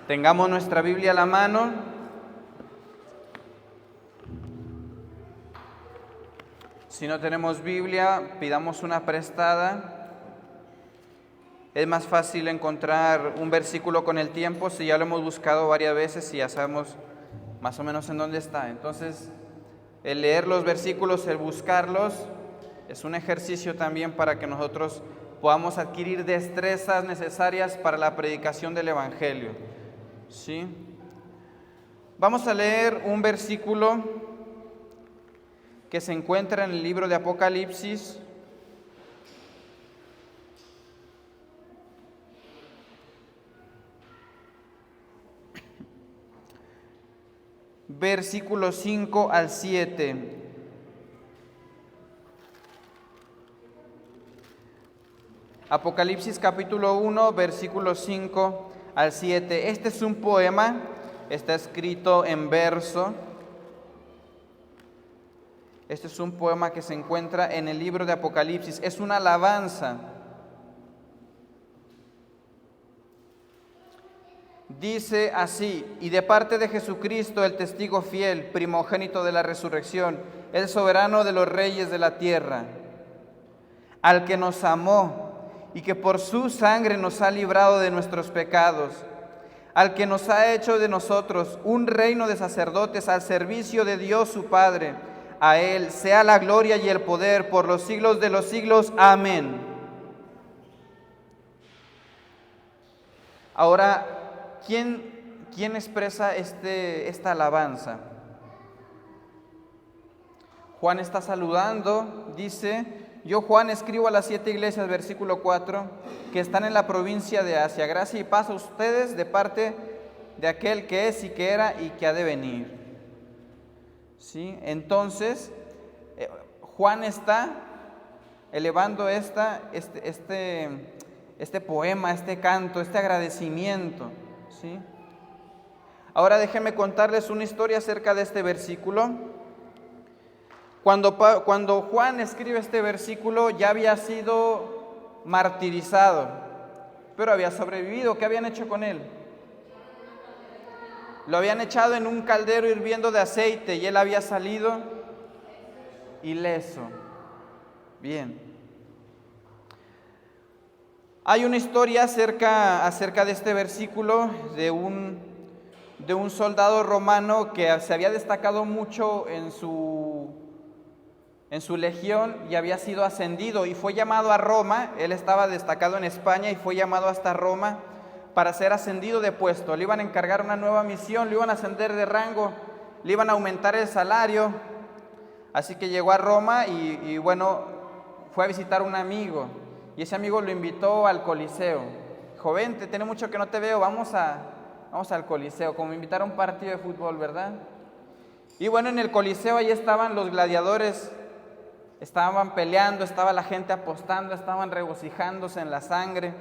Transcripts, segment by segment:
Tengamos nuestra Biblia a la mano. Si no tenemos Biblia, pidamos una prestada. Es más fácil encontrar un versículo con el tiempo si ya lo hemos buscado varias veces y ya sabemos más o menos en dónde está. Entonces, el leer los versículos, el buscarlos, es un ejercicio también para que nosotros podamos adquirir destrezas necesarias para la predicación del Evangelio. ¿Sí? Vamos a leer un versículo que se encuentra en el libro de Apocalipsis. Versículos 5 al 7. Apocalipsis capítulo 1, versículos 5 al 7. Este es un poema, está escrito en verso. Este es un poema que se encuentra en el libro de Apocalipsis. Es una alabanza. Dice así: y de parte de Jesucristo, el testigo fiel, primogénito de la resurrección, el soberano de los reyes de la tierra, al que nos amó y que por su sangre nos ha librado de nuestros pecados, al que nos ha hecho de nosotros un reino de sacerdotes al servicio de Dios su Padre. A Él sea la gloria y el poder por los siglos de los siglos. Amén. Ahora, ¿quién expresa esta alabanza? Juan está saludando, dice: yo, Juan, escribo a las 7 iglesias, versículo 4, que están en la provincia de Asia. Gracia y paz a ustedes de parte de aquel que es y que era y que ha de venir. ¿Sí? Entonces, Juan está elevando este poema, este canto, este agradecimiento. ¿Sí? Ahora déjenme contarles una historia acerca de este versículo. Cuando Juan escribe este versículo, ya había sido martirizado, pero había sobrevivido. ¿Qué habían hecho con él? Lo habían echado en un caldero hirviendo de aceite y él había salido ileso. Bien. Hay una historia acerca de este versículo de un soldado romano que se había destacado mucho en su legión y había sido ascendido y fue llamado a Roma. Él estaba destacado en España y fue llamado hasta Roma para ser ascendido de puesto. Le iban a encargar una nueva misión, le iban a ascender de rango, le iban a aumentar el salario. Así que llegó a Roma y bueno, fue a visitar a un amigo y ese amigo lo invitó al Coliseo. Dijo: vente, tiene mucho que no te veo, vamos al Coliseo, como invitar a un partido de fútbol, ¿verdad? Y bueno, en el Coliseo ahí estaban los gladiadores. Estaban peleando, estaba la gente apostando, estaban regocijándose en la sangre.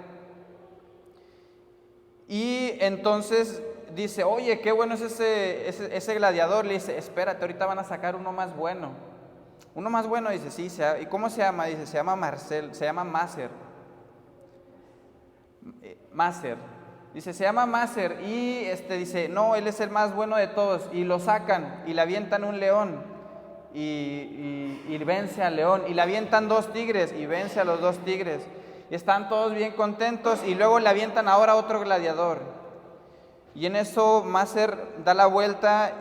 Y entonces dice: oye, qué bueno es ese gladiador. Le dice: espérate, ahorita van a sacar uno más bueno. Uno más bueno, dice: sí. ¿Y cómo se llama? Dice: se llama Máser. Dice: se llama Máser. Y dice: no, él es el más bueno de todos. Y lo sacan y le avientan un león. Y vence al león, y le avientan 2 tigres y vence a los 2 tigres, y están todos bien contentos, y luego le avientan ahora otro gladiador, y en eso Máser da la vuelta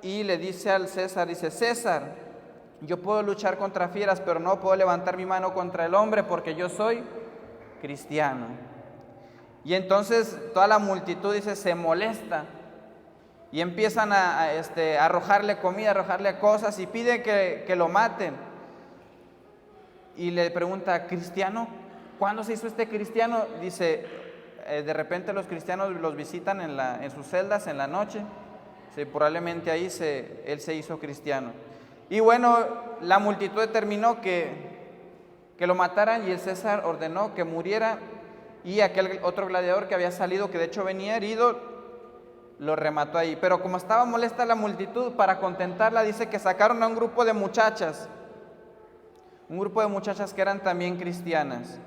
y le dice al César, dice: César, yo puedo luchar contra fieras, pero no puedo levantar mi mano contra el hombre porque yo soy cristiano. Y entonces toda la multitud, dice, se molesta y empiezan a arrojarle comida, arrojarle cosas y piden que lo maten. Y le pregunta: ¿cristiano? ¿Cuándo se hizo este cristiano? Dice: de repente los cristianos los visitan en sus celdas en la noche. Sí, probablemente ahí él se hizo cristiano. Y bueno, la multitud determinó que lo mataran y el César ordenó que muriera. Y aquel otro gladiador que había salido, que de hecho venía herido, lo remató ahí. Pero como estaba molesta la multitud, para contentarla, dice que sacaron a un grupo de muchachas que eran también cristianas.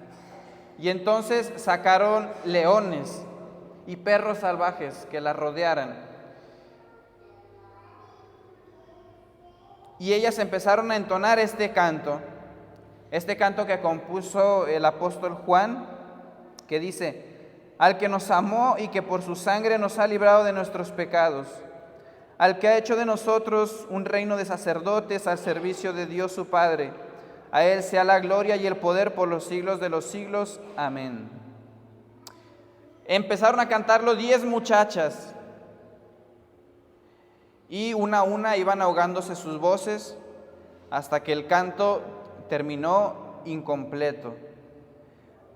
Y entonces sacaron leones y perros salvajes que la rodearan. Y ellas empezaron a entonar este canto que compuso el apóstol Juan, que dice: al que nos amó y que por su sangre nos ha librado de nuestros pecados, al que ha hecho de nosotros un reino de sacerdotes al servicio de Dios su Padre, a Él sea la gloria y el poder por los siglos de los siglos. Amén. Empezaron a cantarlo 10 muchachas, y una a una iban ahogándose sus voces hasta que el canto terminó incompleto.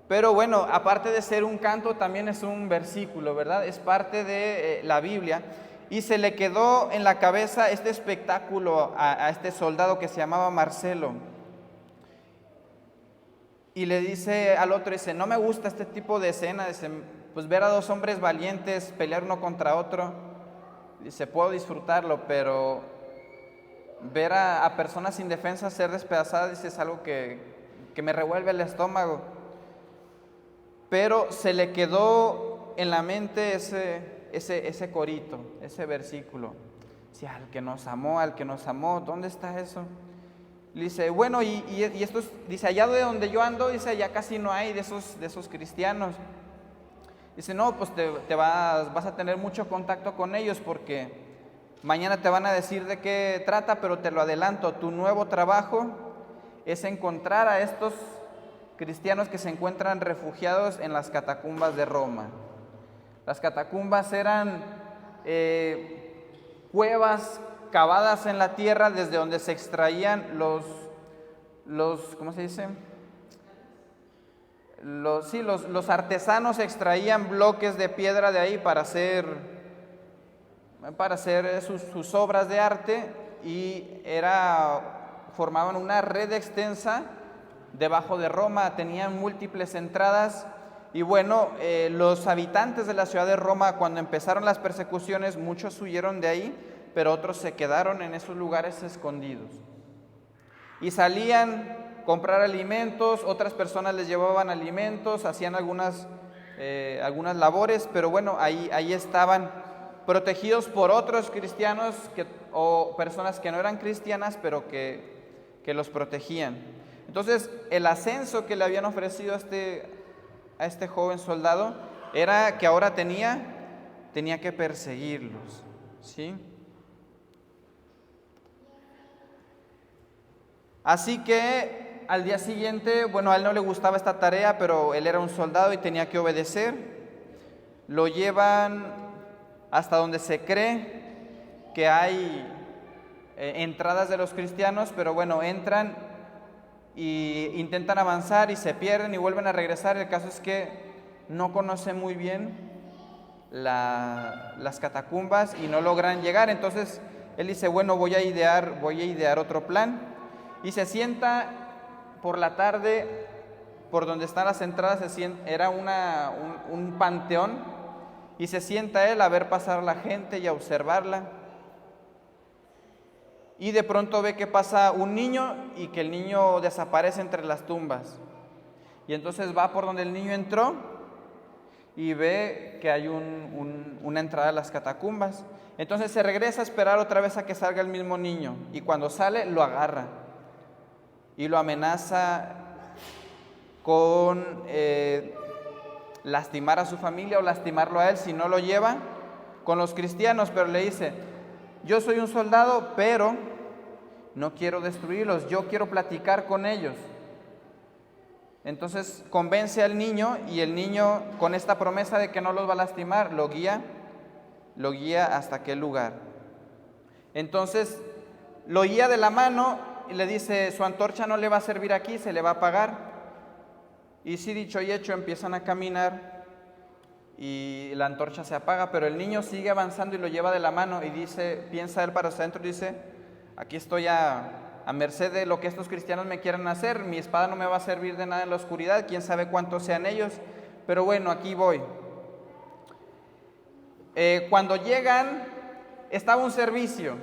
Pero bueno, aparte de ser un canto, también es un versículo, ¿verdad? Es parte de la Biblia. Y se le quedó en la cabeza este espectáculo a este soldado que se llamaba Marcelo. Y le dice al otro, dice: no me gusta este tipo de escena, dice, pues ver a dos hombres valientes pelear uno contra otro. Dice, puedo disfrutarlo, pero ver a personas indefensas ser despedazadas, dice, es algo que me revuelve el estómago. Pero se le quedó en la mente ese corito, ese versículo. Dice, al que nos amó, ¿dónde está eso? Le dice, bueno, y estos, dice, allá de donde yo ando, dice, allá casi no hay de esos cristianos. Dice, no, pues vas a tener mucho contacto con ellos porque mañana te van a decir de qué trata, pero te lo adelanto, tu nuevo trabajo es encontrar a estos cristianos que se encuentran refugiados en las catacumbas de Roma. Las catacumbas eran cuevas cavadas en la tierra desde donde se extraían los ¿cómo se dice? Los artesanos extraían bloques de piedra de ahí para hacer sus obras de arte, y formaban una red extensa debajo de Roma, tenían múltiples entradas. Y bueno, los habitantes de la ciudad de Roma, cuando empezaron las persecuciones, muchos huyeron de ahí, pero otros se quedaron en esos lugares escondidos. Y salían a comprar alimentos, otras personas les llevaban alimentos, hacían algunas labores, pero bueno, ahí estaban protegidos por otros cristianos o personas que no eran cristianas, pero que los protegían. Entonces, el ascenso que le habían ofrecido a este joven soldado era que ahora tenía que perseguirlos, ¿sí? Así que al día siguiente, bueno, a él no le gustaba esta tarea, pero él era un soldado y tenía que obedecer. Lo llevan hasta donde se cree que hay entradas de los cristianos, pero bueno, entran y intentan avanzar y se pierden y vuelven a regresar. El caso es que no conocen muy bien las catacumbas y no logran llegar. Entonces él dice, bueno, voy a idear otro plan, y se sienta por la tarde por donde están las entradas. Era un panteón, y se sienta él a ver pasar la gente y a observarla. Y de pronto ve que pasa un niño y que el niño desaparece entre las tumbas. Y entonces va por donde el niño entró y ve que hay una entrada a las catacumbas. Entonces se regresa a esperar otra vez a que salga el mismo niño, y cuando sale lo agarra y lo amenaza con lastimar a su familia o lastimarlo a él si no lo lleva con los cristianos, pero le dice, yo soy un soldado, pero no quiero destruirlos, yo quiero platicar con ellos. Entonces convence al niño, y el niño, con esta promesa de que no los va a lastimar, lo guía hasta aquel lugar. Entonces lo guía de la mano y le dice, su antorcha no le va a servir aquí, se le va a apagar. Y sí, dicho y hecho, empiezan a caminar y la antorcha se apaga, pero el niño sigue avanzando y lo lleva de la mano, y piensa él para adentro, dice, aquí estoy a merced de lo que estos cristianos me quieran hacer, mi espada no me va a servir de nada en la oscuridad, quién sabe cuántos sean ellos, pero bueno, aquí voy. Cuando llegan, estaba un servicio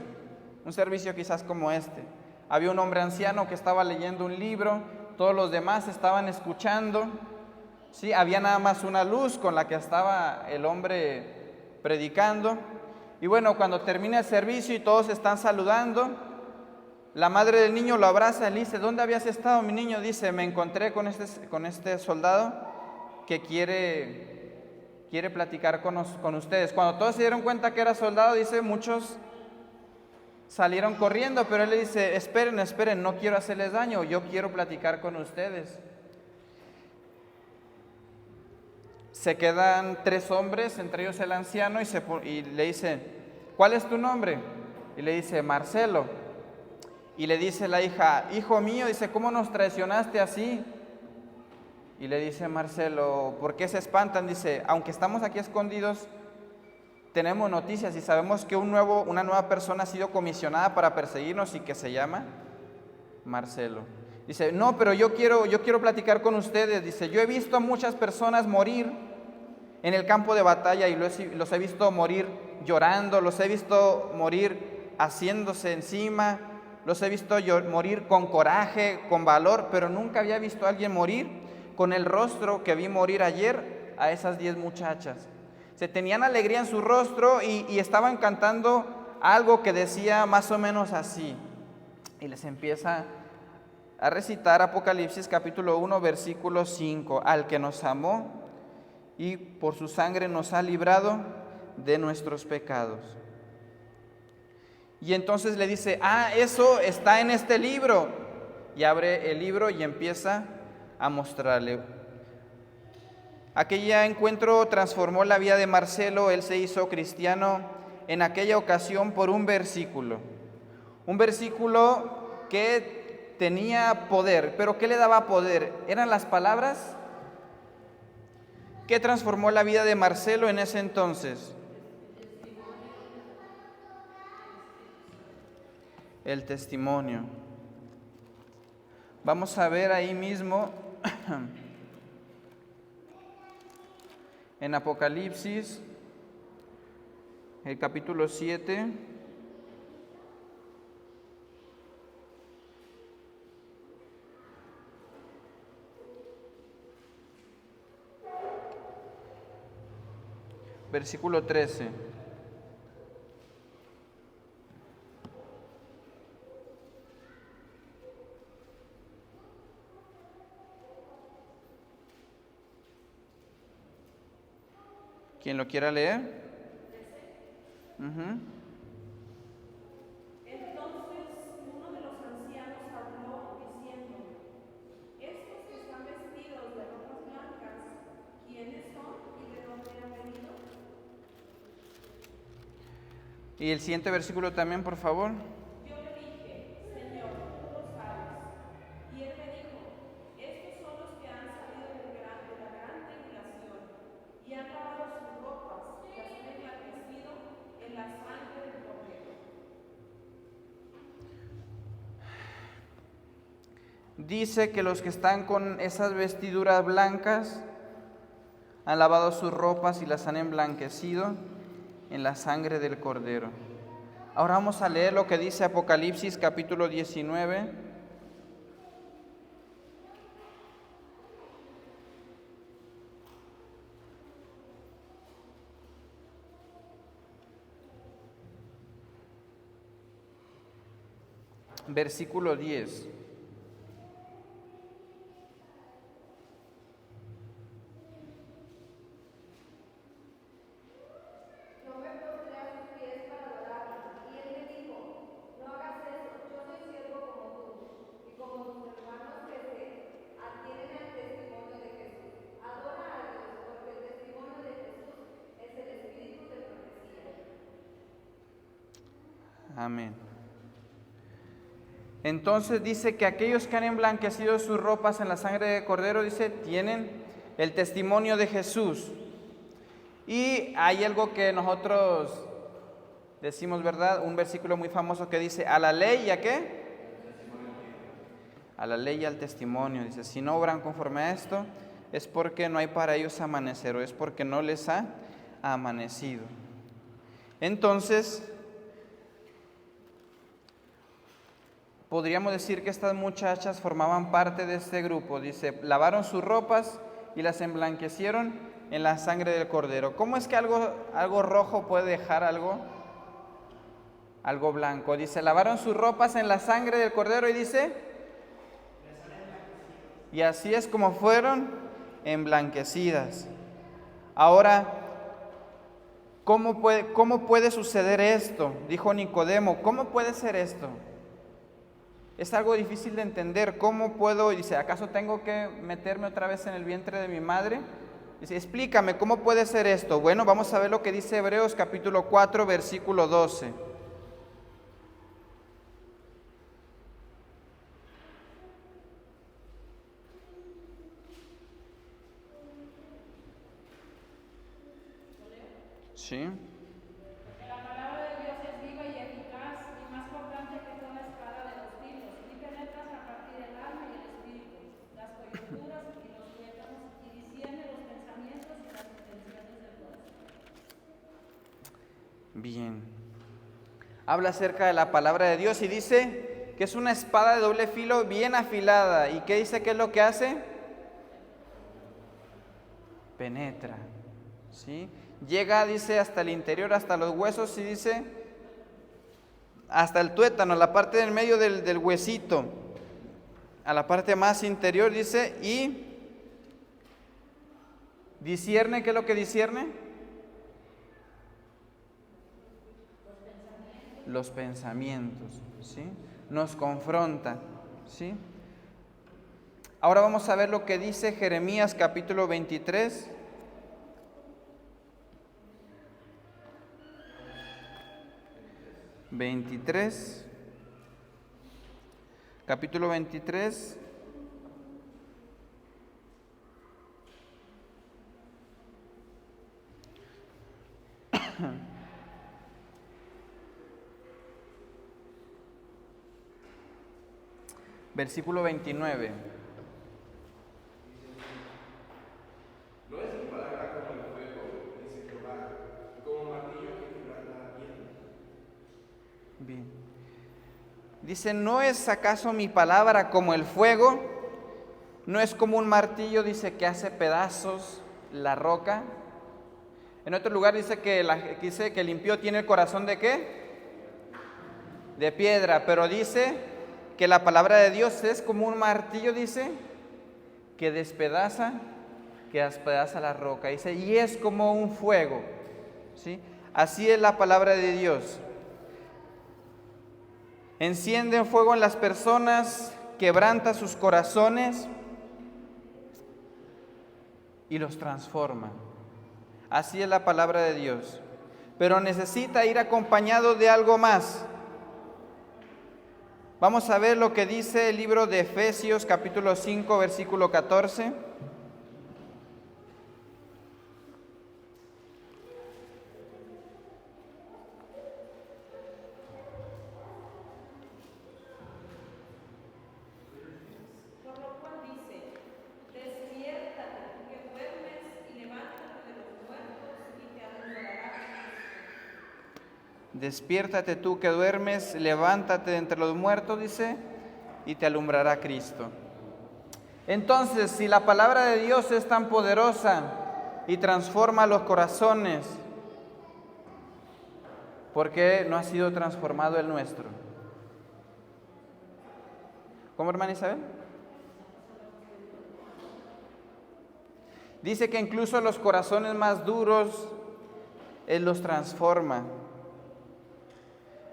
quizás como este. Había un hombre anciano que estaba leyendo un libro, todos los demás estaban escuchando. Sí, había nada más una luz con la que estaba el hombre predicando. Y bueno, cuando termina el servicio y todos están saludando, la madre del niño lo abraza y le dice: ¿dónde habías estado, mi niño? Dice: me encontré con este soldado que quiere platicar con ustedes. Cuando todos se dieron cuenta que era soldado, dice, muchos salieron corriendo, pero él le dice: esperen, esperen, no quiero hacerles daño, yo quiero platicar con ustedes. Se quedan 3 hombres, entre ellos el anciano, y le dice: ¿cuál es tu nombre? Y le dice: Marcelo. Y le dice la hija: hijo mío, dice, ¿cómo nos traicionaste así? Y le dice Marcelo: ¿por qué se espantan? Dice: aunque estamos aquí escondidos, tenemos noticias y sabemos que una nueva persona ha sido comisionada para perseguirnos y que se llama Marcelo. Dice: no, pero yo quiero platicar con ustedes. Dice: yo he visto a muchas personas morir en el campo de batalla y los he visto morir llorando, los he visto morir haciéndose encima, los he visto morir con coraje, con valor, pero nunca había visto a alguien morir con el rostro que vi morir ayer a esas 10 muchachas. Se tenían alegría en su rostro y estaban cantando algo que decía más o menos así. Y les empieza a recitar Apocalipsis capítulo 1, versículo 5. Al que nos amó y por su sangre nos ha librado de nuestros pecados. Y entonces le dice: eso está en este libro. Y abre el libro y empieza a mostrarle. Aquel encuentro transformó la vida de Marcelo. Él se hizo cristiano en aquella ocasión por un versículo que tenía poder. ¿Pero qué le daba poder? ¿Eran las palabras? ¿Qué transformó la vida de Marcelo en ese entonces? El testimonio. Vamos a ver ahí mismo en Apocalipsis, el capítulo 7. Versículo 13. ¿Quién lo quiera leer? Entonces uno de los ancianos habló diciendo: estos que están vestidos de ropas blancas, ¿quiénes son y de dónde han venido? Y el siguiente versículo también, por favor. Yo le dije: Señor, tú lo sabes. Y él me dijo: estos son los que han salido de la gran tribulación y han lavado sus ropas y las han emblanquecido en la sangre del Cordero. Dice que los que están con esas vestiduras blancas han lavado sus ropas y las han emblanquecido en la sangre del Cordero. Ahora vamos a leer lo que dice Apocalipsis capítulo 19. Versículo 10. Amén. Entonces dice que aquellos que han emblanquecido sus ropas en la sangre de Cordero, dice, tienen el testimonio de Jesús. Y hay algo que nosotros decimos, ¿verdad? Un versículo muy famoso que dice: a la ley y a qué? A la ley y al testimonio. Dice: si no obran conforme a esto, es porque no hay para ellos amanecer, o es porque no les ha amanecido. Entonces, podríamos decir que estas muchachas formaban parte de este grupo. Dice: lavaron sus ropas y las emblanquecieron en la sangre del Cordero. ¿Cómo es que algo rojo puede dejar algo blanco? Dice, lavaron sus ropas en la sangre del Cordero y dice, y así es como fueron emblanquecidas. Ahora, ¿cómo puede suceder esto? Dijo Nicodemo, ¿cómo puede ser esto? Es algo difícil de entender. ¿Cómo puedo? Dice, ¿acaso tengo que meterme otra vez en el vientre de mi madre? Dice, explícame, ¿cómo puede ser esto? Bueno, vamos a ver lo que dice Hebreos capítulo 4, versículo 12. Sí. Porque la palabra de Dios es viva y eficaz y más cortante que toda espada de dos filos, y penetra hasta partir el alma y el espíritu, las coyunturas y los tuétanos, y discierne los pensamientos y las intenciones del corazón. Bien. Habla acerca de la palabra de Dios y dice que es una espada de doble filo bien afilada. ¿Y qué dice que es lo que hace? Penetra. ¿Sí? Llega, dice, hasta el interior, hasta los huesos y dice, hasta el tuétano, la parte del medio del huesito, a la parte más interior, dice, y discierne. ¿Qué es lo que discierne? Los pensamientos, ¿sí? Nos confronta, ¿sí? Ahora vamos a ver lo que dice Jeremías capítulo 23. Capítulo 23. Versículo 29. No es mi palabra como el fuego, dice Jehová, como martillo que quebranta la piedra. Bien. Dice, ¿no es acaso mi palabra como el fuego? ¿No es como un martillo, dice, que hace pedazos la roca? En otro lugar dice que el impío tiene el corazón ¿de qué? De piedra, pero dice que la palabra de Dios es como un martillo, dice, que despedaza la roca. Dice, y es como un fuego, ¿sí? Así es la palabra de Dios. Enciende fuego en las personas, quebranta sus corazones y los transforma. Así es la palabra de Dios. Pero necesita ir acompañado de algo más. Vamos a ver lo que dice el libro de Efesios capítulo 5, versículo 14. Por lo cual dice, despiértate, tú que duermes, y levántate de los muertos, y te alumbrará Cristo. Despiértate tú que duermes, levántate de entre los muertos, dice, y te alumbrará Cristo. Entonces, si la palabra de Dios es tan poderosa y transforma los corazones, ¿por qué no ha sido transformado el nuestro? ¿Cómo, hermana Isabel? Dice que incluso los corazones más duros, Él los transforma.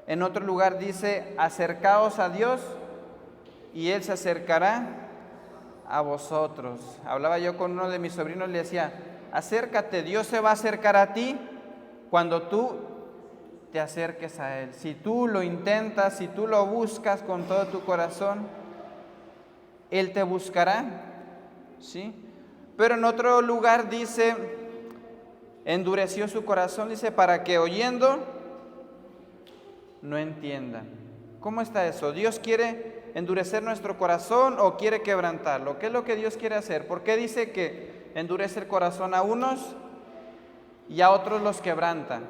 En otro lugar dice, acercaos a Dios y Él se acercará a vosotros. Hablaba yo con uno de mis sobrinos, le decía, acércate, Dios se va a acercar a ti cuando tú te acerques a Él. Si tú lo intentas, si tú lo buscas con todo tu corazón, Él te buscará, ¿sí? Pero en otro lugar dice, endureció su corazón, dice, para que oyendo no entiendan. ¿Cómo está eso? ¿Dios quiere endurecer nuestro corazón o quiere quebrantarlo? ¿Qué es lo que Dios quiere hacer? ¿Por qué dice que endurece el corazón a unos y a otros los quebranta?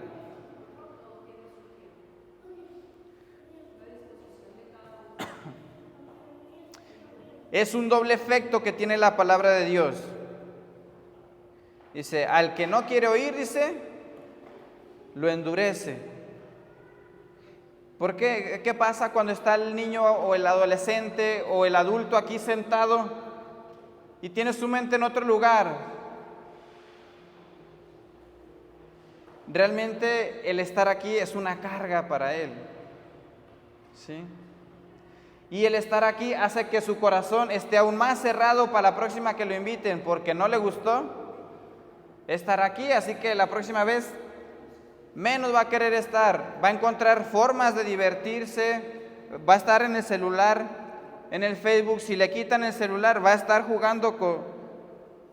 Es un doble efecto que tiene la palabra de Dios. Dice, al que no quiere oír, dice, lo endurece. ¿Por qué? ¿Qué pasa cuando está el niño o el adolescente o el adulto aquí sentado y tiene su mente en otro lugar? Realmente el estar aquí es una carga para él, ¿sí? Y el estar aquí hace que su corazón esté aún más cerrado para la próxima que lo inviten, porque no le gustó estar aquí, así que la próxima vez menos va a querer estar, va a encontrar formas de divertirse, va a estar en el celular, en el Facebook. Si le quitan el celular, va a estar jugando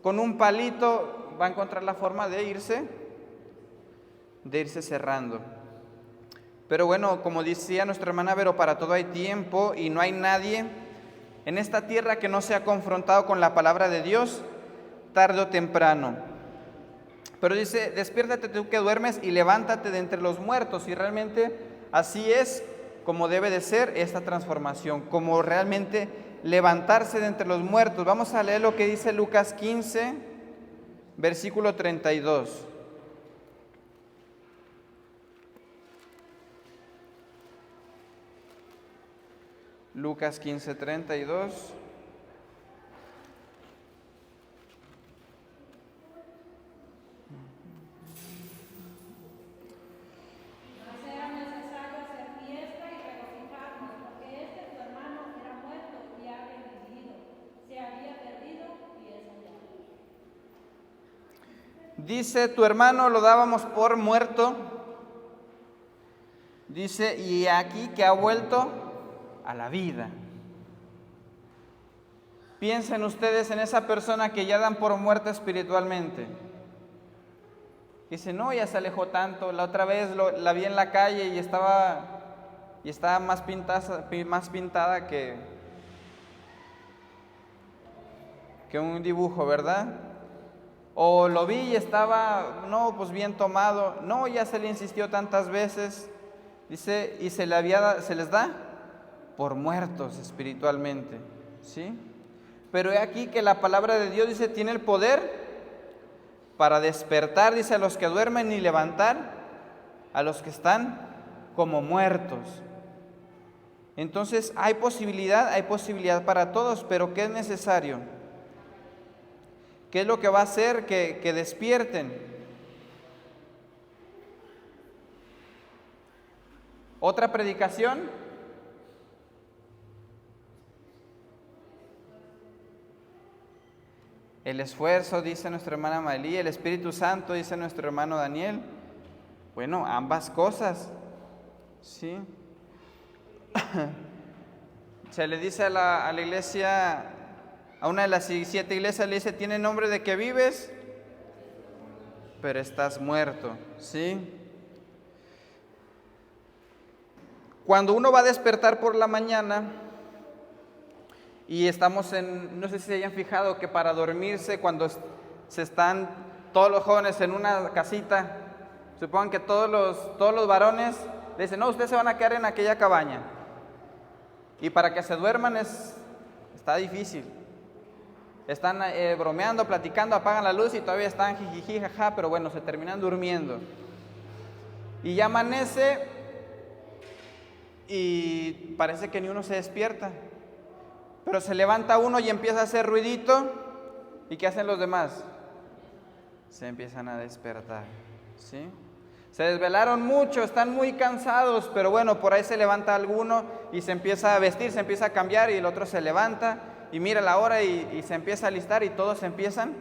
con un palito, va a encontrar la forma de irse cerrando. Pero bueno, como decía nuestra hermana Vero, para todo hay tiempo y no hay nadie en esta tierra que no sea confrontado con la palabra de Dios tarde o temprano. Pero dice, despiértate tú que duermes y levántate de entre los muertos. Y realmente así es como debe de ser esta transformación, como realmente levantarse de entre los muertos. Vamos a leer lo que dice Lucas 15, versículo 32. Lucas 15, 32. Dice, tu hermano lo dábamos por muerto. Dice, y aquí que ha vuelto a la vida. Piensen ustedes en esa persona que ya dan por muerta espiritualmente. Dice, no, ya se alejó tanto. La otra vez la vi en la calle y estaba más pintada que un dibujo, ¿verdad? O lo vi y estaba, no, pues bien tomado. No, ya se le insistió tantas veces. Dice, y se les da por muertos espiritualmente, ¿sí? Pero he aquí que la palabra de Dios, dice, tiene el poder para despertar, dice, a los que duermen y levantar a los que están como muertos. Entonces hay posibilidad para todos, pero ¿qué es necesario? ¿Qué es lo que va a hacer que despierten? ¿Otra predicación? El esfuerzo, dice nuestra hermana Malí, el Espíritu Santo, dice nuestro hermano Daniel. Bueno, ambas cosas, ¿sí? Se le dice a la iglesia, a una de las 7 iglesias, le dice, tiene nombre de que vives, pero estás muerto, ¿sí? Cuando uno va a despertar por la mañana y estamos no sé si se hayan fijado que para dormirse, cuando se están todos los jóvenes en una casita, supongan que todos los varones le dicen, no, ustedes se van a quedar en aquella cabaña. Y para que se duerman está difícil. Están bromeando, platicando, apagan la luz y todavía están jijiji, jaja, pero bueno, se terminan durmiendo. Y ya amanece y parece que ni uno se despierta. Pero se levanta uno y empieza a hacer ruidito. ¿Y qué hacen los demás? Se empiezan a despertar, ¿sí? Se desvelaron mucho, están muy cansados, pero bueno, por ahí se levanta alguno y se empieza a vestir, se empieza a cambiar y el otro se levanta y mira la hora y se empieza a alistar y todos se empiezan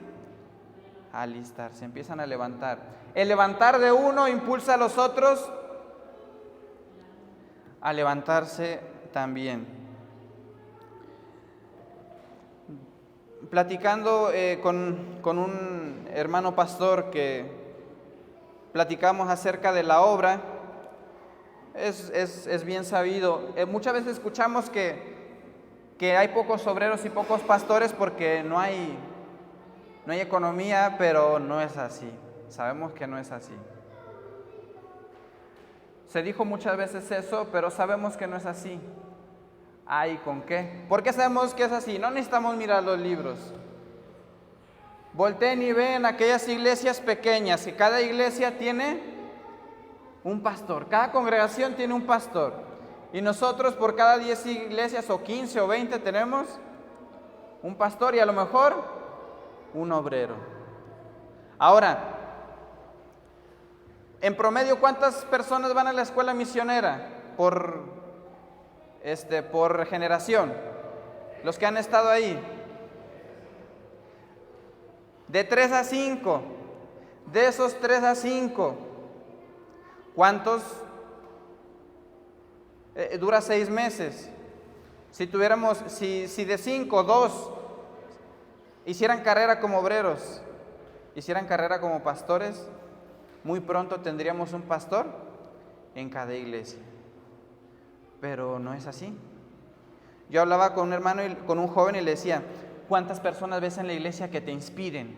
a alistar, se empiezan a levantar. El levantar de uno impulsa a los otros a levantarse también. Platicando con un hermano pastor que platicamos acerca de la obra, es bien sabido. Muchas veces escuchamos que hay pocos obreros y pocos pastores porque no hay economía, pero no es así. Sabemos que no es así. Se dijo muchas veces eso, pero sabemos que no es así. Ay, ¿con qué? ¿Por qué sabemos que es así? No necesitamos mirar los libros. Volteen y ven aquellas iglesias pequeñas, que cada iglesia tiene un pastor, cada congregación tiene un pastor. Y nosotros por cada 10 iglesias o 15 o 20 tenemos un pastor y a lo mejor un obrero. Ahora, en promedio, ¿cuántas personas van a la escuela misionera por generación? Los que han estado ahí. De 3 a 5. De esos 3 a 5, ¿cuántos dura 6 meses? Si de 5, 2 hicieran carrera como obreros, hicieran carrera como pastores, muy pronto tendríamos un pastor en cada iglesia. Pero no es así. Yo hablaba con un hermano, con un joven, y le decía: ¿cuántas personas ves en la iglesia que te inspiren?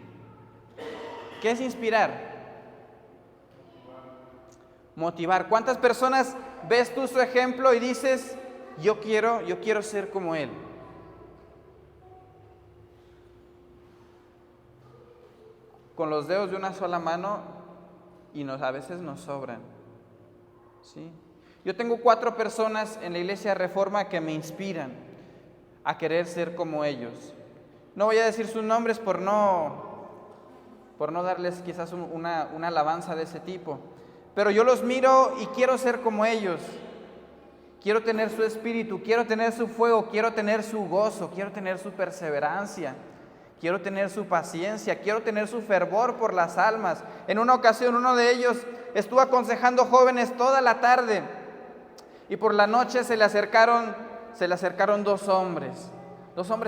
¿Qué es inspirar? Motivar. ¿Cuántas personas ves tú su ejemplo y dices: yo quiero ser como él? Con los dedos de una sola mano, y a veces nos sobran, ¿sí? Yo tengo 4 personas en la Iglesia Reforma que me inspiran a querer ser como ellos. No voy a decir sus nombres por no darles quizás una alabanza de ese tipo, pero yo los miro y quiero ser como ellos. Quiero tener su espíritu, quiero tener su fuego, quiero tener su gozo, quiero tener su perseverancia, quiero tener su paciencia, quiero tener su fervor por las almas. En una ocasión, uno de ellos estuvo aconsejando jóvenes toda la tarde, y por la noche se le acercaron 2 hombres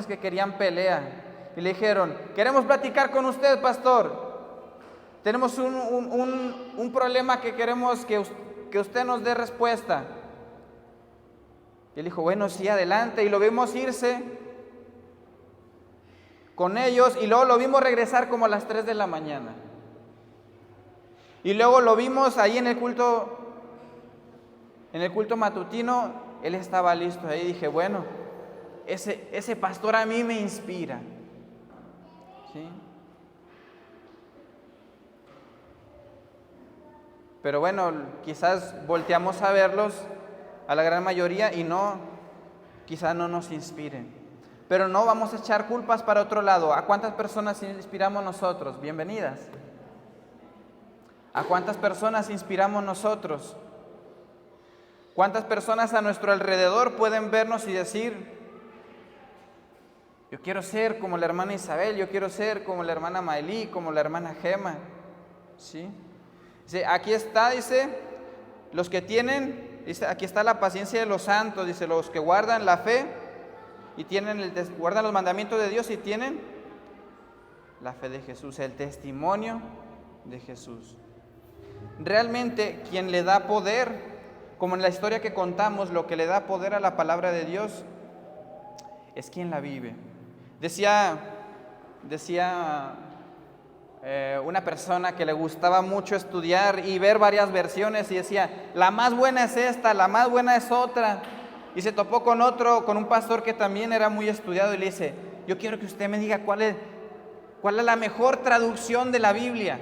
que querían pelea, y le dijeron: queremos platicar con usted, pastor. Tenemos un problema que queremos que usted nos dé respuesta. Y él dijo: bueno, sí, adelante. Y lo vimos irse con ellos, y luego lo vimos regresar como a las 3 de la mañana. Y luego lo vimos ahí en el culto matutino. Él estaba listo ahí. Dije: bueno, ese pastor a mí me inspira, ¿sí? Pero bueno, quizás volteamos a verlos, a la gran mayoría, y quizás no nos inspiren. Pero no vamos a echar culpas para otro lado. ¿A cuántas personas inspiramos nosotros? Bienvenidas. ¿A cuántas personas inspiramos nosotros? ¿Cuántas personas a nuestro alrededor pueden vernos y decir: yo quiero ser como la hermana Isabel, yo quiero ser como la hermana Maelí, como la hermana Gema? ¿Sí? Dice, aquí está, dice, los que tienen, dice, aquí está la paciencia de los santos, dice, los que guardan la fe y guardan los mandamientos de Dios y tienen la fe de Jesús, el testimonio de Jesús. Realmente quien le da poder, como en la historia que contamos, lo que le da poder a la palabra de Dios es quien la vive. Decía una persona que le gustaba mucho estudiar y ver varias versiones, y decía: la más buena es esta, la más buena es otra. Y se topó con un pastor que también era muy estudiado, y le dice: yo quiero que usted me diga cuál es la mejor traducción de la Biblia.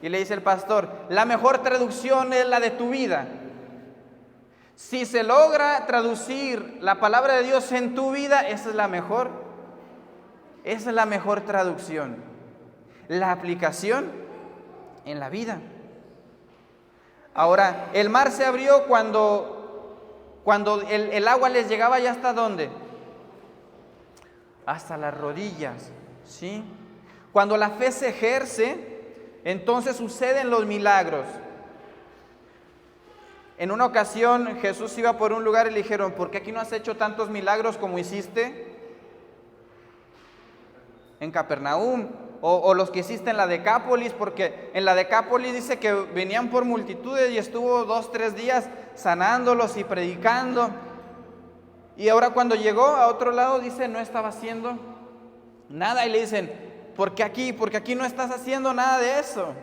Y le dice el pastor: la mejor traducción es la de tu vida. Si se logra traducir la palabra de Dios en tu vida, esa es la mejor traducción. La aplicación en la vida. Ahora, el mar se abrió cuando el agua les llegaba ya hasta ¿dónde? Hasta las rodillas, ¿sí? Cuando la fe se ejerce, entonces suceden los milagros. En una ocasión Jesús iba por un lugar y le dijeron: ¿por qué aquí no has hecho tantos milagros como hiciste en Capernaum? O los que hiciste en la Decápolis, porque en la Decápolis dice que venían por multitudes y estuvo 2-3 días sanándolos y predicando. Y ahora cuando llegó a otro lado, dice, no estaba haciendo nada. Y le dicen: ¿por qué aquí? Porque aquí no estás haciendo nada de eso.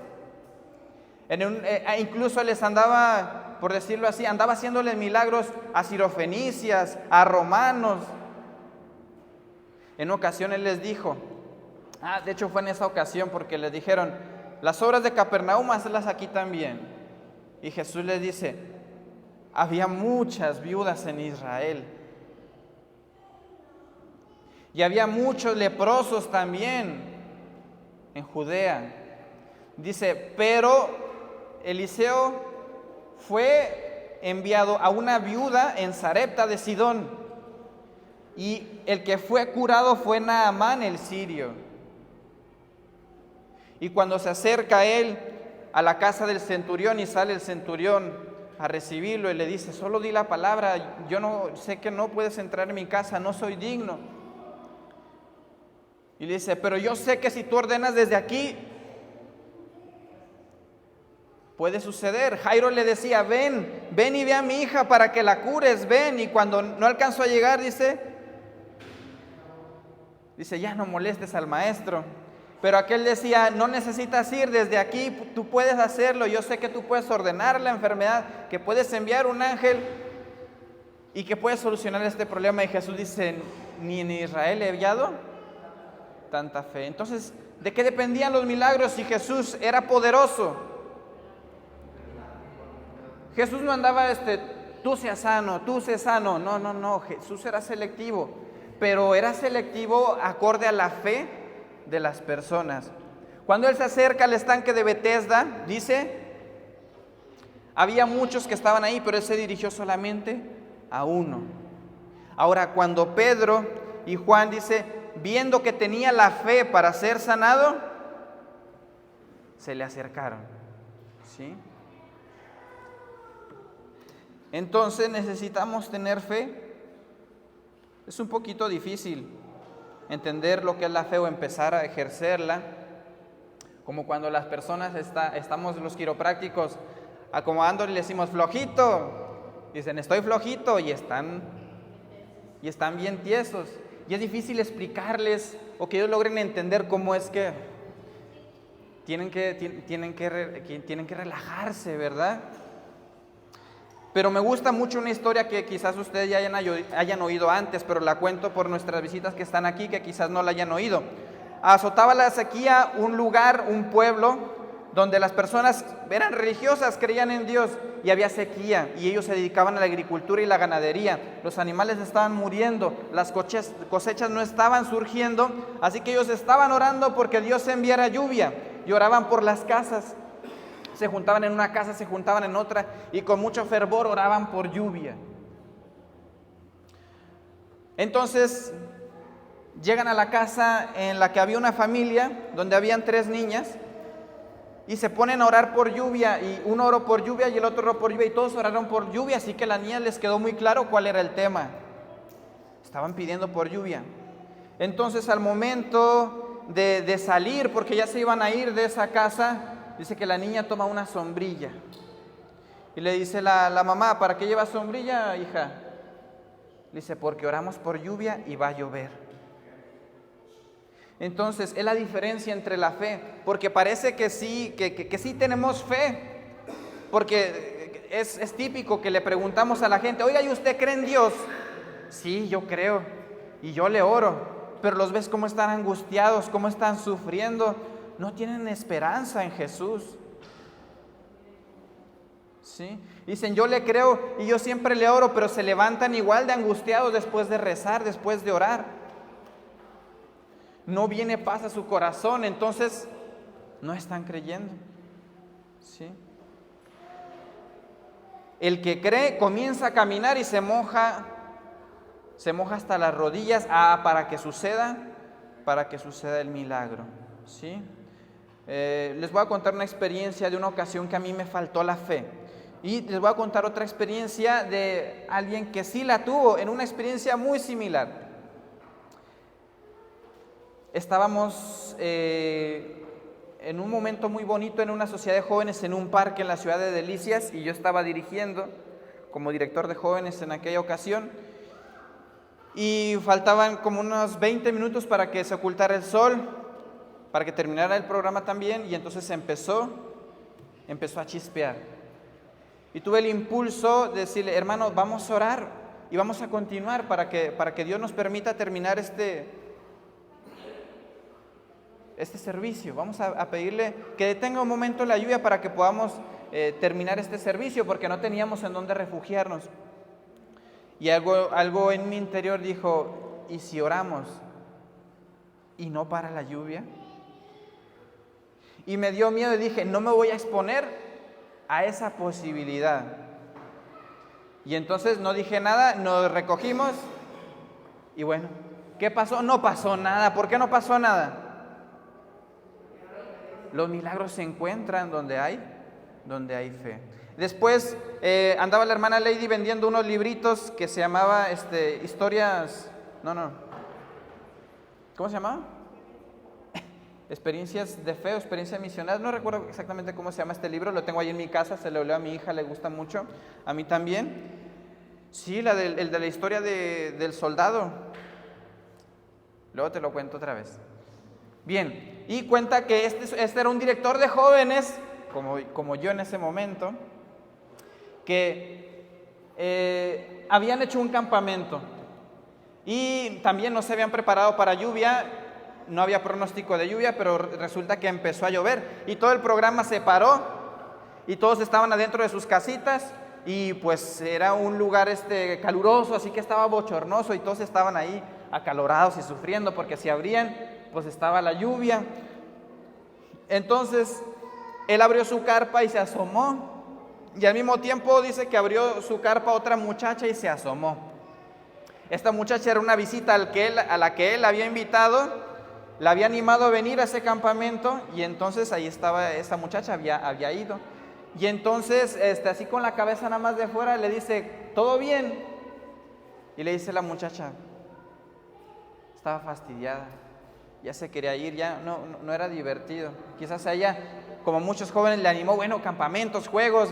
Incluso les andaba, por decirlo así, andaba haciéndoles milagros a sirofenicias, a romanos. En ocasiones les dijo: De hecho fue en esa ocasión porque les dijeron, las obras de Capernaum, hazlas aquí también. Y Jesús les dice, había muchas viudas en Israel. Y había muchos leprosos también en Judea. Dice, pero Eliseo fue enviado a una viuda en Sarepta de Sidón. Y el que fue curado fue Naamán el sirio. Y cuando se acerca él a la casa del centurión y sale el centurión a recibirlo y le dice, solo di la palabra, yo no sé que no puedes entrar en mi casa, no soy digno. Y le dice, pero yo sé que si tú ordenas desde aquí, puede suceder. Jairo le decía, ven y ve a mi hija para que la cures, ven. Y cuando no alcanzó a llegar, dice, ya no molestes al maestro. Pero aquel decía, no necesitas ir desde aquí, tú puedes hacerlo, yo sé que tú puedes ordenar la enfermedad, que puedes enviar un ángel y que puedes solucionar este problema. Y Jesús dice, ni en Israel he hallado tanta fe. Entonces, ¿de qué dependían los milagros si Jesús era poderoso? Jesús no andaba, tú seas sano, no, Jesús era selectivo, pero era selectivo acorde a la fe de las personas. Cuando él se acerca al estanque de Betesda, dice, había muchos que estaban ahí, pero él se dirigió solamente a uno. Ahora, cuando Pedro y Juan, dice, viendo que tenía la fe para ser sanado, se le acercaron, ¿sí? Entonces necesitamos tener fe. Es un poquito difícil entender lo que es la fe o empezar a ejercerla, como cuando las personas estamos los quiroprácticos acomodándole y le decimos flojito, dicen estoy flojito y están bien tiesos, y es difícil explicarles o que ellos logren entender cómo es que tienen que relajarse, ¿verdad? Pero me gusta mucho una historia que quizás ustedes ya hayan oído antes, pero la cuento por nuestras visitas que están aquí, que quizás no la hayan oído. Azotaba la sequía un lugar, un pueblo, donde las personas eran religiosas, creían en Dios, y había sequía, y ellos se dedicaban a la agricultura y la ganadería. Los animales estaban muriendo, las cosechas no estaban surgiendo, así que ellos estaban orando porque Dios enviara lluvia, y oraban por las casas. Se juntaban en una casa, se juntaban en otra y con mucho fervor oraban por lluvia. Entonces llegan a la casa en la que había una familia donde habían 3 niñas y se ponen a orar por lluvia, y uno oró por lluvia y el otro oró por lluvia y todos oraron por lluvia, así que a las niñas les quedó muy claro cuál era el tema. Estaban pidiendo por lluvia. Entonces al momento de salir, porque ya se iban a ir de esa casa, dice que la niña toma una sombrilla y le dice la mamá, ¿para qué llevas sombrilla, hija? Le dice, porque oramos por lluvia y va a llover. Entonces, es la diferencia entre la fe, porque parece que sí, que sí tenemos fe, porque es típico que le preguntamos a la gente, oiga, ¿y usted cree en Dios? Sí, yo creo y yo le oro, pero los ves cómo están angustiados, cómo están sufriendo. No tienen esperanza en Jesús. ¿Sí? Dicen, yo le creo y yo siempre le oro, pero se levantan igual de angustiados después de rezar, después de orar. No viene paz a su corazón, entonces no están creyendo. ¿Sí? El que cree comienza a caminar y se moja hasta las rodillas para que suceda el milagro. ¿Sí? Les voy a contar una experiencia de una ocasión que a mí me faltó la fe, y les voy a contar otra experiencia de alguien que sí la tuvo, en una experiencia muy similar. Estábamos en un momento muy bonito en una sociedad de jóvenes en un parque en la ciudad de Delicias, y yo estaba dirigiendo como director de jóvenes en aquella ocasión, y faltaban como unos 20 minutos para que se ocultara el sol, para que terminara el programa también, y entonces empezó a chispear. Y tuve el impulso de decirle, hermano, vamos a orar y vamos a continuar para que Dios nos permita terminar este servicio, vamos a pedirle que detenga un momento la lluvia para que podamos terminar este servicio, porque no teníamos en dónde refugiarnos. Y algo en mi interior dijo, ¿y si oramos y no para la lluvia? Y me dio miedo y dije, no me voy a exponer a esa posibilidad. Y entonces no dije nada, nos recogimos y bueno, ¿qué pasó? No pasó nada. ¿Por qué no pasó nada? Los milagros se encuentran donde hay fe. Después andaba la hermana Lady vendiendo unos libritos que se llamaba historias, ¿cómo se llamaba? Experiencias de fe o experiencias misionales, no recuerdo exactamente cómo se llama este libro, lo tengo ahí en mi casa, se lo leo a mi hija, le gusta mucho, a mí también. Sí, el de la historia del soldado, luego te lo cuento otra vez. Bien, y cuenta que este era un director de jóvenes, como yo en ese momento, que habían hecho un campamento y también no se habían preparado para lluvia, no había pronóstico de lluvia, pero resulta que empezó a llover y todo el programa se paró y todos estaban adentro de sus casitas y pues era un lugar caluroso, así que estaba bochornoso y todos estaban ahí acalorados y sufriendo porque si abrían pues estaba la lluvia. Entonces él abrió su carpa y se asomó. Y al mismo tiempo dice que abrió su carpa otra muchacha y se asomó. Esta muchacha era una visita a la que él había invitado, la había animado a venir a ese campamento y entonces ahí estaba esta muchacha, había ido. Y entonces, así con la cabeza nada más de fuera, le dice, ¿todo bien? Y le dice la muchacha, estaba fastidiada, ya se quería ir, ya no era divertido. Quizás a ella, como muchos jóvenes, le animó, bueno, campamentos, juegos,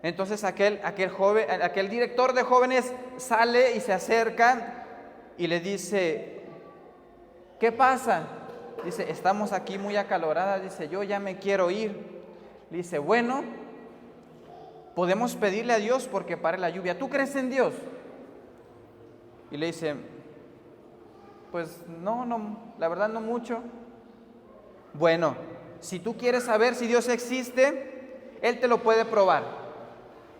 Entonces aquel director de jóvenes sale y se acerca y le dice, ¿qué pasa? Dice, estamos aquí muy acaloradas, dice, yo ya me quiero ir. Le dice, bueno, podemos pedirle a Dios porque pare la lluvia. ¿Tú crees en Dios? Y le dice, pues no, la verdad no mucho. Bueno, si tú quieres saber si Dios existe, Él te lo puede probar.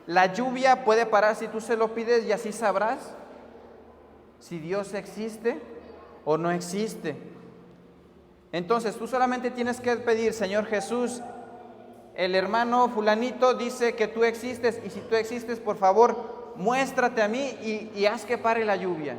La lluvia puede parar si tú se lo pides y así sabrás si Dios existe o no existe. Entonces tú solamente tienes que pedir, Señor Jesús, el hermano fulanito dice que tú existes y si tú existes, por favor, muéstrate a mí y haz que pare la lluvia.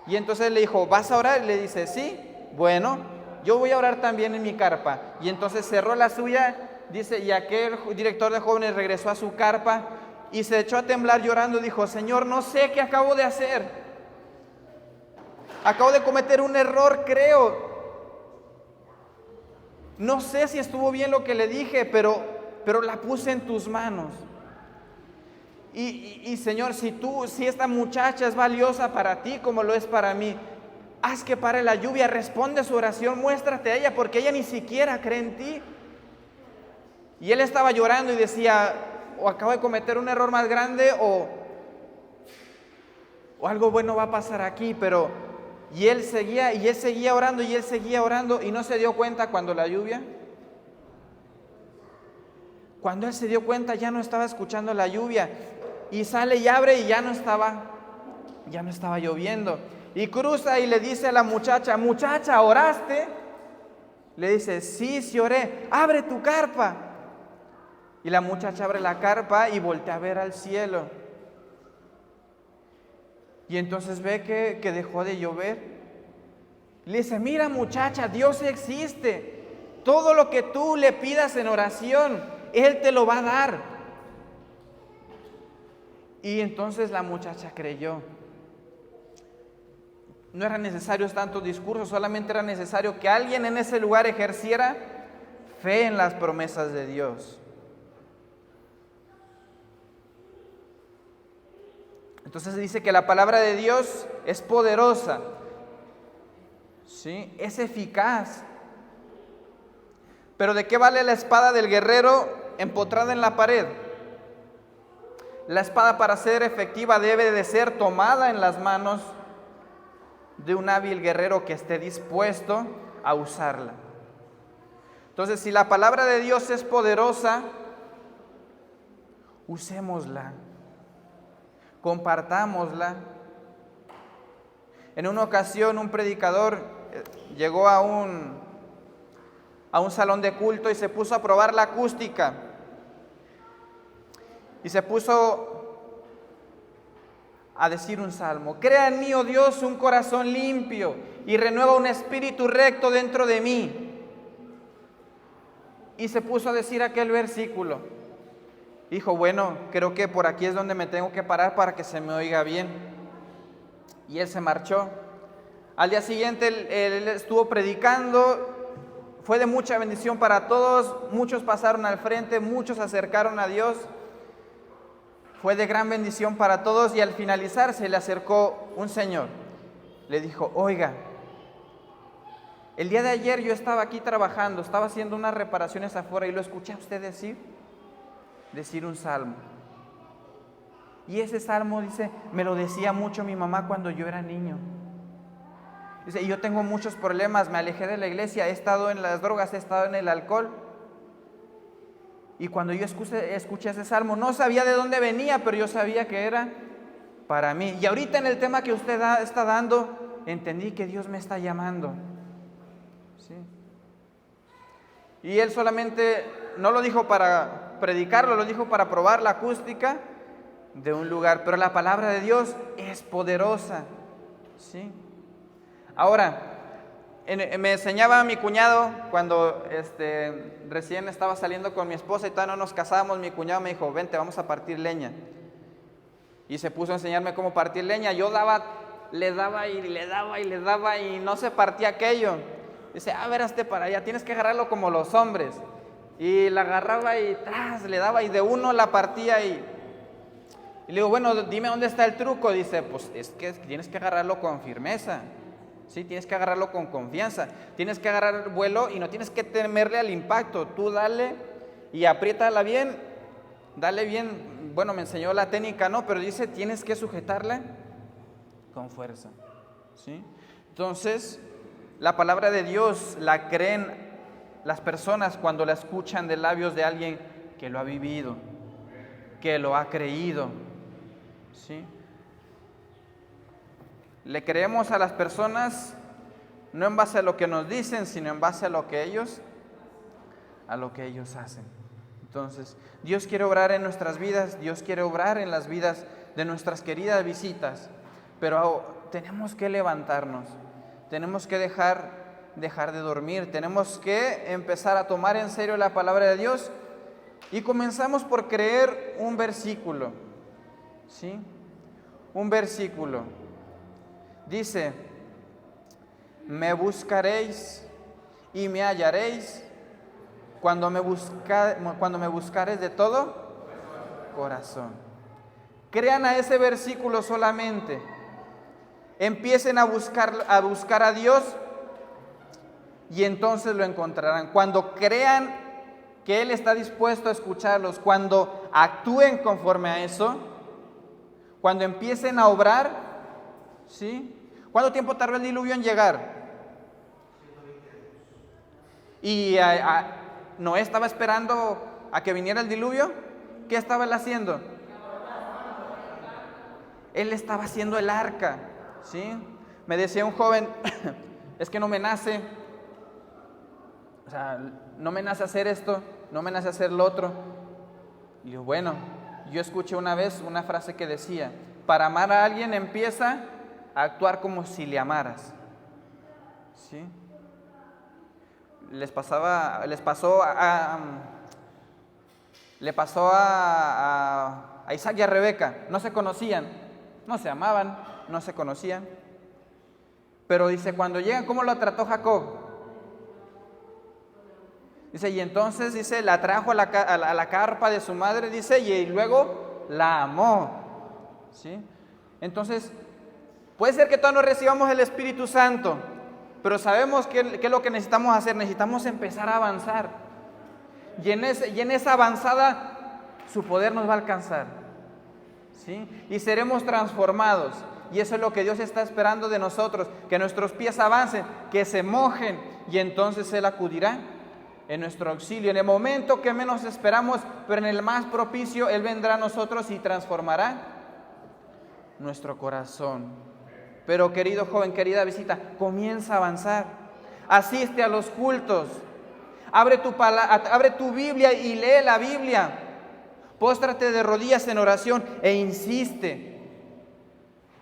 Y entonces le dijo, ¿vas a orar? Y le dice, sí, bueno, yo voy a orar también en mi carpa. Y entonces cerró la suya, dice, y aquel director de jóvenes regresó a su carpa y se echó a temblar llorando y dijo, Señor, no sé qué acabo de hacer. Acabo de cometer un error, creo. No sé si estuvo bien lo que le dije, pero la puse en tus manos. Y Señor, si esta muchacha es valiosa para ti como lo es para mí, haz que pare la lluvia, responde su oración, muéstrate a ella porque ella ni siquiera cree en ti. Y él estaba llorando y decía, o acabo de cometer un error más grande o algo bueno va a pasar aquí, y él seguía orando y no se dio cuenta cuando él se dio cuenta ya no estaba escuchando la lluvia y sale y abre y ya no estaba lloviendo y cruza y le dice a la muchacha, ¿oraste? Le dice, sí oré, abre tu carpa. Y la muchacha abre la carpa y voltea a ver al cielo. Y entonces ve que dejó de llover. Le dice, mira muchacha, Dios existe. Todo lo que tú le pidas en oración, Él te lo va a dar. Y entonces la muchacha creyó. No eran necesarios tantos discursos, solamente era necesario que alguien en ese lugar ejerciera fe en las promesas de Dios. Entonces dice que la palabra de Dios es poderosa, ¿sí? Es eficaz. Pero ¿de qué vale la espada del guerrero empotrada en la pared? La espada, para ser efectiva, debe de ser tomada en las manos de un hábil guerrero que esté dispuesto a usarla. Entonces, si la palabra de Dios es poderosa, usémosla, compartámosla. En una ocasión un predicador llegó a un salón de culto y se puso a probar la acústica. Y se puso a decir un salmo: crea en mí, oh Dios, un corazón limpio y renueva un espíritu recto dentro de mí. Y se puso a decir aquel versículo. Dijo: bueno, creo que por aquí es donde me tengo que parar para que se me oiga bien. Y él se marchó. Al día siguiente él estuvo predicando. Fue de mucha bendición para todos. Muchos pasaron al frente, muchos se acercaron a Dios. Fue de gran bendición para todos, y al finalizar se le acercó un señor. Le dijo: oiga, el día de ayer yo estaba aquí trabajando, estaba haciendo unas reparaciones afuera y lo escuché a usted decir un salmo. Y ese salmo, dice, me lo decía mucho mi mamá cuando yo era niño. Dice, y yo tengo muchos problemas, me alejé de la iglesia, he estado en las drogas, he estado en el alcohol. Y cuando yo escuché ese salmo, no sabía de dónde venía, pero yo sabía que era para mí. Y ahorita en el tema que usted está dando, entendí que Dios me está llamando. ¿Sí? Y él solamente no lo dijo para predicarlo, lo dijo para probar la acústica de un lugar. Pero la palabra de Dios es poderosa. ¿Sí? Ahora, me enseñaba mi cuñado cuando recién estaba saliendo con mi esposa y todavía no nos casábamos. Mi cuñado me dijo: vente, vamos a partir leña. Y se puso a enseñarme cómo partir leña. Yo le daba y no se partía aquello. Dice: verás para allá, tienes que agarrarlo como los hombres. Y la agarraba y le daba y de uno la partía y le digo: bueno, dime dónde está el truco. Dice: pues es que tienes que agarrarlo con firmeza. Sí, tienes que agarrarlo con confianza, tienes que agarrar vuelo y no tienes que temerle al impacto. Tú dale y apriétala bien, dale bien. Bueno, me enseñó la técnica, ¿no? Pero dice, tienes que sujetarla con fuerza, ¿sí? Entonces, la palabra de Dios la creen las personas cuando la escuchan de labios de alguien que lo ha vivido, que lo ha creído, ¿sí? Le creemos a las personas no en base a lo que nos dicen, sino en base a lo que ellos hacen. Entonces, Dios quiere obrar en nuestras vidas, Dios quiere obrar en las vidas de nuestras queridas visitas, pero tenemos que levantarnos, tenemos que dejar de dormir, tenemos que empezar a tomar en serio la palabra de Dios, y comenzamos por creer un versículo, ¿sí? Un versículo. Dice: me buscaréis y me hallaréis cuando me buscares de todo corazón. Crean a ese versículo solamente. Empiecen a buscar a Dios y entonces lo encontrarán. Cuando crean que Él está dispuesto a escucharlos, cuando actúen conforme a eso, cuando empiecen a obrar, ¿sí? ¿Cuánto tiempo tardó el diluvio en llegar? Y Noé estaba esperando a que viniera el diluvio. ¿Qué estaba él haciendo? Él estaba haciendo el arca, ¿sí? Me decía un joven, es que no me nace, o sea, no me nace hacer esto, no me nace hacer lo otro. Y yo, bueno, yo escuché una vez una frase que decía: para amar a alguien empieza a actuar como si le amaras, ¿sí? Le pasó a Isaac y a Rebeca. No se conocían, no se amaban, no se conocían. Pero dice, cuando llegan, ¿cómo lo trató Jacob? Dice, y entonces, dice, la trajo a la carpa de su madre, dice, y luego la amó, ¿sí? Entonces, puede ser que todos no recibamos el Espíritu Santo, pero sabemos qué es lo que necesitamos hacer. Necesitamos empezar a avanzar. Y en esa avanzada, su poder nos va a alcanzar, ¿sí? Y seremos transformados. Y eso es lo que Dios está esperando de nosotros, que nuestros pies avancen, que se mojen, y entonces Él acudirá en nuestro auxilio. En el momento que menos esperamos, pero en el más propicio, Él vendrá a nosotros y transformará nuestro corazón. Pero querido joven, querida visita, comienza a avanzar. Asiste a los cultos. Abre tu Biblia y lee la Biblia. Póstrate de rodillas en oración e insiste.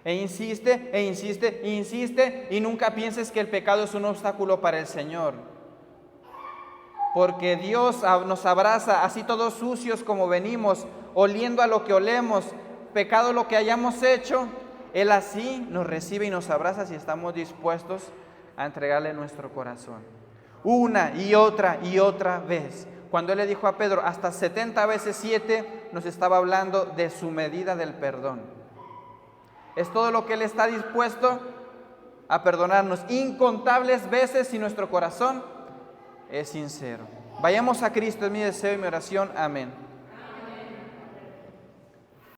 E insiste, e insiste, e insiste. Y nunca pienses que el pecado es un obstáculo para el Señor. Porque Dios nos abraza, así todos sucios como venimos, oliendo a lo que olemos, pecado lo que hayamos hecho. Él así nos recibe y nos abraza si estamos dispuestos a entregarle nuestro corazón. Una y otra vez. Cuando Él le dijo a Pedro, hasta 70 veces 7, nos estaba hablando de su medida del perdón. Es todo lo que Él está dispuesto a perdonarnos incontables veces si nuestro corazón es sincero. Vayamos a Cristo, es mi deseo y mi oración. Amén.